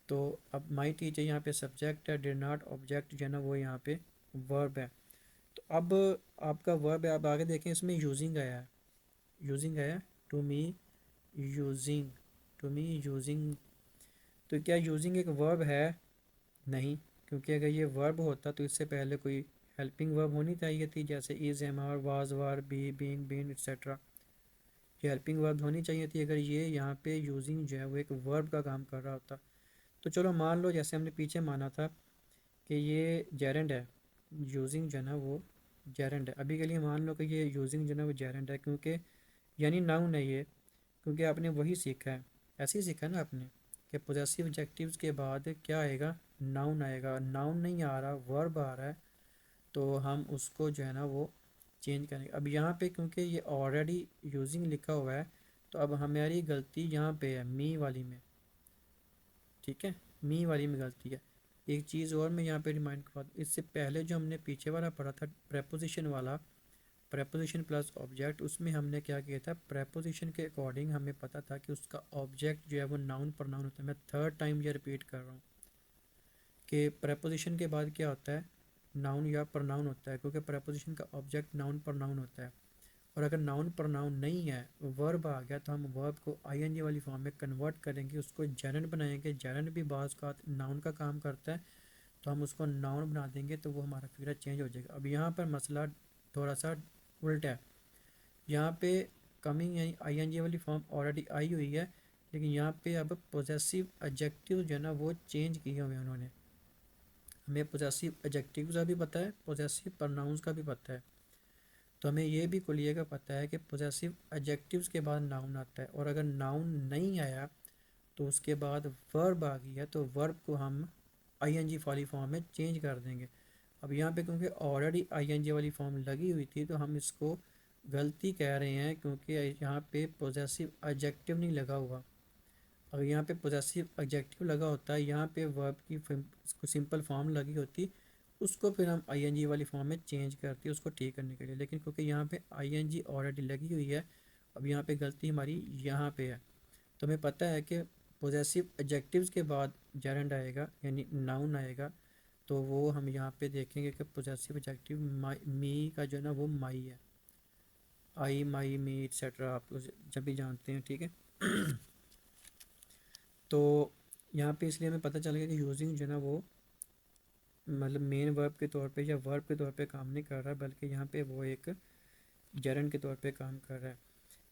तो अब माई टीचर यहाँ पे सब्जेक्ट है, डिड नॉट ऑब्जेक्ट जो है ना वो यहाँ पे वर्ब है। तो अब आपका वर्ब है, अब आगे देखें इसमें यूजिंग आया है, यूजिंग आया, to me using, to me using. तो क्या यूजिंग एक वर्ब है, नहीं, क्योंकि अगर ये वर्ब होता तो इससे पहले कोई हेल्पिंग वर्ब होनी चाहिए थी, जैसे is, am are, was, were, be, being, been, etcetera. ये हेल्पिंग वर्ब होनी चाहिए थी अगर ये यहाँ पे यूजिंग जो है वो एक वर्ब का काम कर रहा होता। तो चलो मान लो जैसे हमने पीछे माना था कि ये जेरेंड है, यूजिंग जो है ना वो जेरेंड है। अभी के लिए मान लो कि ये यूजिंग जो है ना वो जेरेंड है, क्योंकि यानी नाउन है ये, क्योंकि आपने वही सीखा है, ऐसे ही सीखा है ना आपने कि पोजेसिव एडजेक्टिव्स के बाद क्या आएगा, नाउन आएगा। नाउन नहीं आ रहा, वर्ब आ रहा है, तो हम उसको जो है ना वो चेंज करेंगे। अब यहाँ पे क्योंकि ये ऑलरेडी यूजिंग लिखा हुआ है, तो अब हमारी गलती यहाँ पे है मी वाली में, ठीक है, मी वाली में गलती है। एक चीज़ और मैं यहाँ पे रिमाइंड करवा दूँ, इससे पहले जो हमने पीछे वाला पढ़ा था प्रेपोजिशन वाला, प्रेपोजिशन प्लस ऑब्जेक्ट, उसमें हमने क्या किया था, प्रेपोजिशन के अकॉर्डिंग हमें पता था कि उसका ऑब्जेक्ट जो है वो नाउन प्रोनाउन होता है। मैं थर्ड टाइम ये रिपीट कर रहा हूँ कि प्रेपोजिशन के बाद क्या होता है, नाउन या प्रोनाउन होता है, क्योंकि प्रेपोजिशन का ऑब्जेक्ट नाउन प्रोनाउन होता है। और अगर नाउन प्रोनाउन नहीं है, वर्ब आ गया, तो हम वर्ब को आईएनजी वाली फॉर्म में कन्वर्ट करेंगे, उसको जेरेंड बनाएंगे। जेरेंड भी बाज़ का नाउन का काम करता है, तो हम उसको नाउन बना देंगे, तो वो हमारा फिगर चेंज हो जाएगा। अब यहाँ पर मसला थोड़ा सा उल्टा है। यहाँ पे कमिंग यानी आईएनजी वाली फॉर्म ऑलरेडी आई हुई है, लेकिन यहाँ पे अब पोजेसिव एडजेक्टिव जो है ना वो चेंज किए हुए हैं उन्होंने। हमें पोजेसिव एडजेक्टिव का भी पता है, पोजेसिव प्रोनाउंस का भी पता है। तो हमें ये भी कुलिए का पता है कि पोजेसिव एडजेक्टिव्स के बाद नाउन आता है, और अगर नाउन नहीं आया तो उसके बाद वर्ब आ गई है, तो वर्ब को हम आईएनजी वाली फॉर्म में चेंज कर देंगे। अब यहाँ पे क्योंकि ऑलरेडी आईएनजी वाली फॉर्म लगी हुई थी, तो हम इसको गलती कह रहे हैं, क्योंकि यहाँ पे पोजेसिव एडजेक्टिव नहीं लगा हुआ। अगर यहाँ पे पोजेसिव एडजेक्टिव लगा होता है, यहाँ पे वर्ब की सिंपल फॉर्म लगी होती, उसको फिर हम आईएनजी वाली फॉर्म में चेंज करते हैं उसको ठीक करने के लिए। लेकिन क्योंकि यहाँ पे आईएनजी ऑलरेडी लगी हुई है, अब यहाँ पे गलती हमारी यहाँ पे है। तो हमें पता है कि पोजेसिव एडजेक्टिव्स के बाद जेरेंड आएगा यानी नाउन आएगा, तो वो हम यहाँ पे देखेंगे कि पोजेसिव एडजेक्टिव मी का जो है ना वो माई है। आई, माई, मी एक्सेट्रा आप जब भी जानते हैं, ठीक है। तो यहाँ पे इसलिए हमें पता चल गया कि यूजिंग जो है ना वो मतलब मेन वर्ब के तौर पे या वर्ब के तौर पे काम नहीं कर रहा, बल्कि यहाँ पे वो एक जेरेंड के तौर पे काम कर रहा है।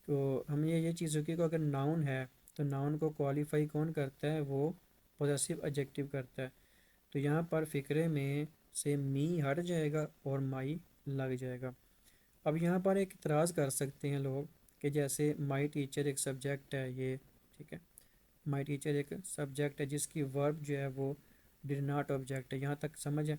तो हमें ये चीज़ होगी कि अगर नाउन है तो नाउन को क्वालिफाई कौन करता है, वो पॉजिटिव एडजेक्टिव करता है। तो यहाँ पर फ़िक्रे में से मी हट जाएगा और माई लग जाएगा। अब यहाँ पर एक इतराज़ कर सकते हैं लोग कि जैसे माई टीचर एक सब्जेक्ट है ये, ठीक है, माई टीचर एक सब्जेक्ट है जिसकी वर्ब जो है वो डिड नॉट ऑब्जेक्ट है, यहाँ तक समझ है।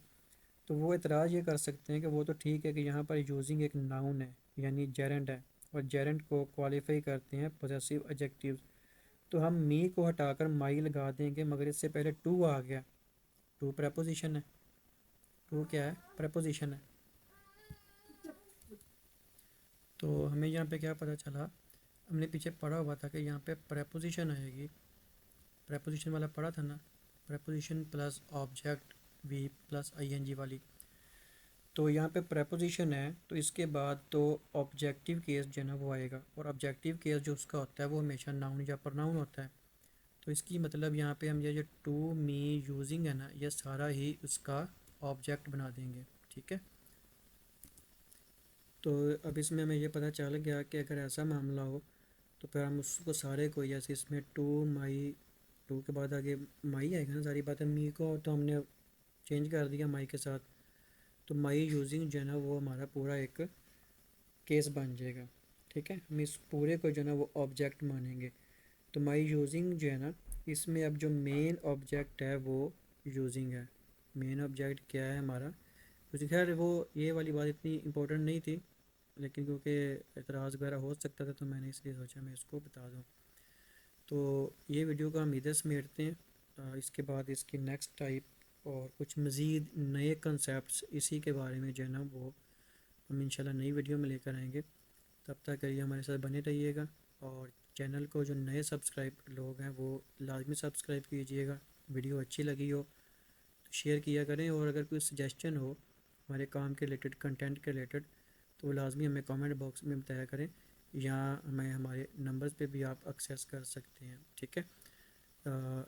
तो वो एतराज़ ये कर सकते हैं कि वो तो ठीक है कि यहाँ पर यूजिंग एक नाउन है यानी जेरेंड है, और जेरेंड को क्वालिफाई करते हैं पोजेसिव एडजेक्टिव्स। तो हम मी को हटाकर माई लगा देंगे, मगर इससे पहले टू आ गया। टू प्रपोजिशन है, टू क्या है, प्रपोजिशन है। तो हमें यहाँ पे क्या पता चला, हमने पीछे पढ़ा हुआ था कि यहाँ पे प्रपोजिशन आएगी, प्रपोजिशन वाला पढ़ा था ना, preposition plus object V plus ING वाली। तो यहाँ पे प्रपोजिशन है तो इसके बाद तो ऑब्जेक्टिव केस जो है ना वो आएगा, और ऑब्जेक्टिव केस जो उसका होता है वो हमेशा नाउन या प्रोनाउन होता है। तो इसकी मतलब यहाँ पे हम ये जो टू मी यूजिंग है ना, ये सारा ही उसका ऑब्जेक्ट बना देंगे, ठीक है। तो अब इसमें हमें ये पता चल गया कि अगर ऐसा मामला हो तो फिर हम उसको सारे को, जैसे इसमें टू माई, टू के बाद आगे माई आएगा ना, सारी बातें मी को तो हमने चेंज कर दिया माई के साथ। तो माई यूजिंग जो है ना वो हमारा पूरा एक केस बन जाएगा, ठीक है। हम इस पूरे को जो है ना वो ऑब्जेक्ट मानेंगे। तो माई यूजिंग जो है ना, इसमें अब जो मेन ऑब्जेक्ट है वो यूजिंग है। मेन ऑब्जेक्ट क्या है हमारा, कुछ खैर वो ये वाली बात इतनी इम्पोर्टेंट नहीं थी, लेकिन क्योंकि एतराज़ वगैरह हो सकता था तो मैंने इसलिए सोचा मैं इसको बता दूँ। तो ये वीडियो को हम इधर समेटते हैं। इसके बाद इसकी नेक्स्ट टाइप और कुछ मज़ीद नए कंसेप्ट इसी के बारे में जो है ना वो हम इंशाल्लाह नई वीडियो में लेकर आएंगे। तब तक करिए हमारे साथ बने रहिएगा, और चैनल को जो नए सब्सक्राइब लोग हैं वो लाजमी सब्सक्राइब कीजिएगा। वीडियो अच्छी लगी हो तो शेयर किया करें, और अगर कोई सजेशन हो हमारे काम के रिलेटेड, कंटेंट के रिलेटेड, तो वो लाजमी हमें कमेंट बॉक्स में बताया करें, या हमें हमारे नंबर्स पे भी आप एक्सेस कर सकते हैं, ठीक है। अ,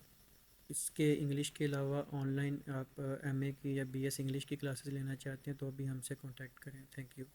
इसके इंग्लिश के अलावा ऑनलाइन आप एमए की या बीएस इंग्लिश की क्लासेस लेना चाहते हैं तो भी हमसे कांटेक्ट करें। Thank you.